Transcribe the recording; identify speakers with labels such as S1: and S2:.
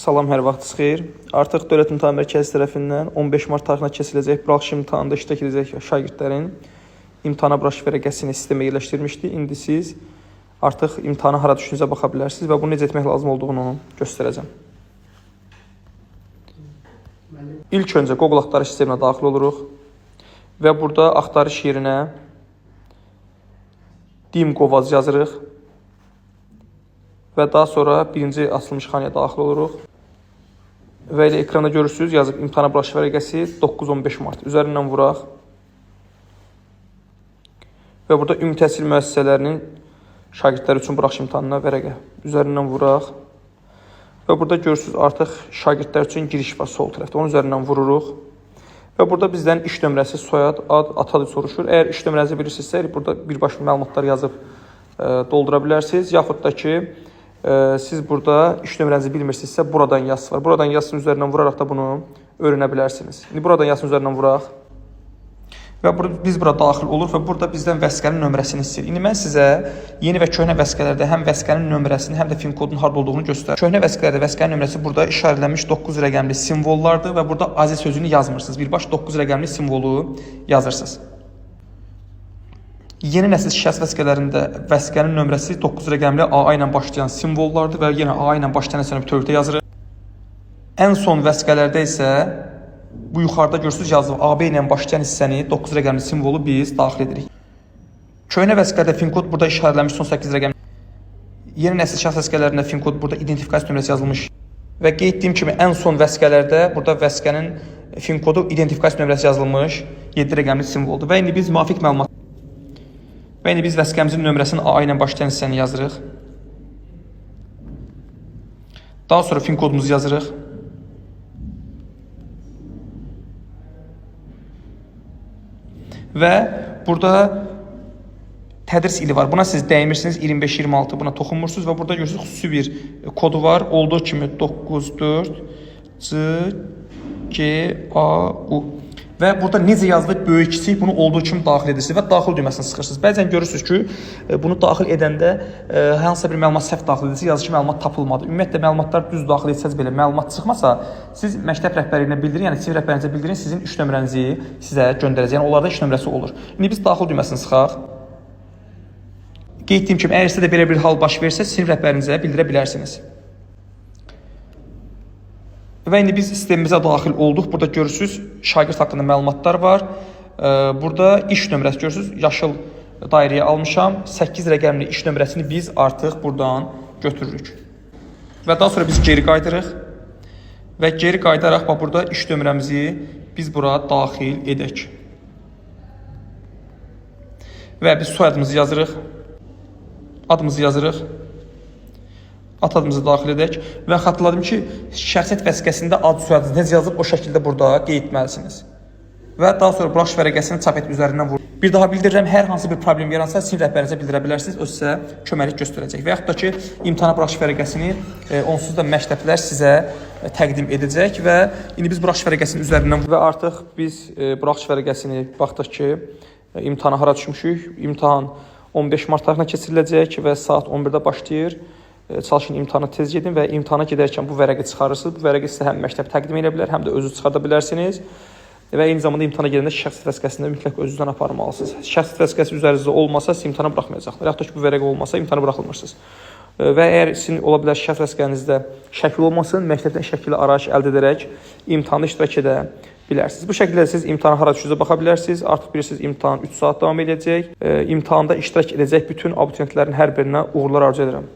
S1: Salam, hər vaxtınız xeyir. Artıq Dövlət İmtahan Mərkəzi tərəfindən 15 mart tarixində keçiriləcək buraxılış imtahanında iştirak edəcək şagirdlərin imtahana buraxılış vərəqəsini sistemə yerləşdirmişdi. İndi siz artıq imtahana hara düşdüyünüzə baxa bilərsiniz və bunu necə etmək lazım olduğunu göstərəcəm. İlk öncə Google axtarış sisteminə daxil oluruq və burada axtarış yerinə DimQovaz yazırıq. Və daha sonra birinci açılmış xanaya daxil oluruq. Və elə ekranda görürsünüz, yazıb imtahana buraxılış vərəqəsi 9-15 mart. Üzərindən vuraq. Və burada ümumi təhsil müəssisələrinin şagirdlər üçün buraxılış imtahanına vərəqə. Üzərindən vuraq. Və burada görürsünüz, artıq şagirdlər üçün giriş var sol tərəfdə. Onun üzərindən vururuq. Və burada bizdən iş nömrəsi, soyad, ad, ata soruşur. Əgər iş nömrənizi bilirsinizsə, burada birbaşa məlumatlar yazıb doldura bilərsiniz. Yaxud da ki, siz burada iş nömrənizi bilmirsinizsə, buradan yazısı var. Buradan yazısının üzərindən vuraraq da bunu öyrənə bilərsiniz. İndi buradan yazısının üzərindən vuraq. Və biz bura daxil olur və burada bizdən vəsiqənin nömrəsini istəyir. İndi mən sizə yeni və köhnə vəsiqələrdə həm vəsiqənin nömrəsini, həm də fin kodunun harda olduğunu göstərir. Köhnə vəsiqələrdə vəsiqənin nömrəsi burada işarələnmiş 9 rəqəmli simvollardır və burada AZ sözünü yazmırsınız. Birbaşa 9 rəqəmli simvolu yazırsınız. Yeni nəsil şəxs vəsiqələrində vəsiqənin nömrəsi 9 rəqəmli AA ilə başlayan simvollardır və yenə AA ilə başlayan hissəni bütövlükdə yazırıq. Ən son vəsiqələrdə isə bu yuxarıda görürsünüz yazılıb AB ilə başlayan hissəni 9 rəqəmli simvolu biz daxil edirik. Köhnə vəsiqələrdə fin kod burada işarələnmiş son 8 rəqəmli. Yeni nəsil şəxs vəsiqələrində fin kod burada identifikasiya nömrəsi yazılmış. Və qeyd etdiyim kimi ən son vəsiqələrdə burada vəsiqənin fin kodu identifikasiya nömrəsi yazılmış 7 rəqəmli simvoldur. Və indi biz müvafiq məlumat vəsiqəmizin nömrəsinin A ilə başlayan hissəni yazırıq. Daha sonra fin kodumuzu yazırıq. Və burada tədris ili var. Buna siz dəymirsiniz 25-26, buna toxunmursunuz və burada görürsünüz xüsusi bir kodu var. Olduğu kimi 94 CGAU. Və burada necə yazılıb böyük kiçik bunu olduğu kimi daxil edirsiniz və daxil düyməsini sıxırsınız. Bəzən görürsünüz ki, bunu daxil edəndə hansısa bir məlumat səhv daxil edirsə, yazıcı məlumat tapılmadı. Ümumiyyətlə məlumatlar düz daxil etsəz belə məlumat çıxmasa, siz məktəb rəhbərliyinə bildirin, yəni sinif rəhbərinizə bildirin, sizin iş nömrənizi sizə göndərəcək. Yəni onlarda iş nömrəsi olur. İndi biz daxil düyməsini sıxaq. Qeyd etdiyim kimi, əgər sizə də belə bir hal baş versə, sinif rəhbərinizə bildirə bilərsiniz. Və indi biz sistemimizə daxil olduq. Burada görürsünüz, şagird haqqında məlumatlar var. Burada iş nömrəsi görürsünüz, yaşıl dairəyə almışam. 8 rəqəmli iş nömrəsini biz artıq buradan götürürük. Və daha sonra biz geri qaydırıq. Və geri qaydaraq burada iş nömrəmizi biz bura daxil edək. Və biz soyadımızı yazırıq. Adımızı yazırıq. At adımızı daxil edək və xatırladım ki, şəxsiyyət vəsiqəsində ad soyadınız necə yazılıb, o şəkildə burada qeyd etməlisiniz. Və daha sonra buraxılış vərəqəsini çap et üzərindən vurun. Bir daha bildirirəm, hər hansı bir problem yaransa sinif rəhbərinizə bildirə bilərsiniz, o sizə köməklik göstərəcək. Və yaxud da ki, imtahana buraxılış vərəqəsini onsuz da məktəblər sizə təqdim edəcək və indi biz buraxılış vərəqəsinin üzərindən və artıq biz buraxılış vərəqəsini baxdıq ki, imtahana hara düşmüşük. İmtahan 15 mart tarixinə keçiriləcək və saat 11-də başlayır. Çalışın imtahana tez gedin və imtahana gedərkən bu vərəqi çıxarırsınız. Bu vərəqi sizə həm məktəb təqdim edə bilər, həm də özünüz çıxarda bilərsiniz. Və eyni zamanda imtahana gedəndə şəxsiyyət vəsiqəsində mütləq özünüzdən aparmalısınız. Şəxsiyyət vəsiqəsi üzərinizdə olmasa siz imtahana buraxmayacaqlar. Yaxud da ki, bu vərəqi olmasa imtahana buraxılmırsınız. Və əgər sizin ola bilər şəxsiyyət vəsiqənizdə şəkil olmasın, məktəbdən şəkili arayış əldə edərək imtahanda iştirak edə bilərsiniz. Bu şəkildə siz imtahana hara düşdüyünüzə baxa bilərsiniz. Artıq bilirsiniz, imtahan 3 saat davam edəcək. İmtahanda iştirak edəcək bütün abituriyentlərin hər birinə uğurlar arzu edirəm.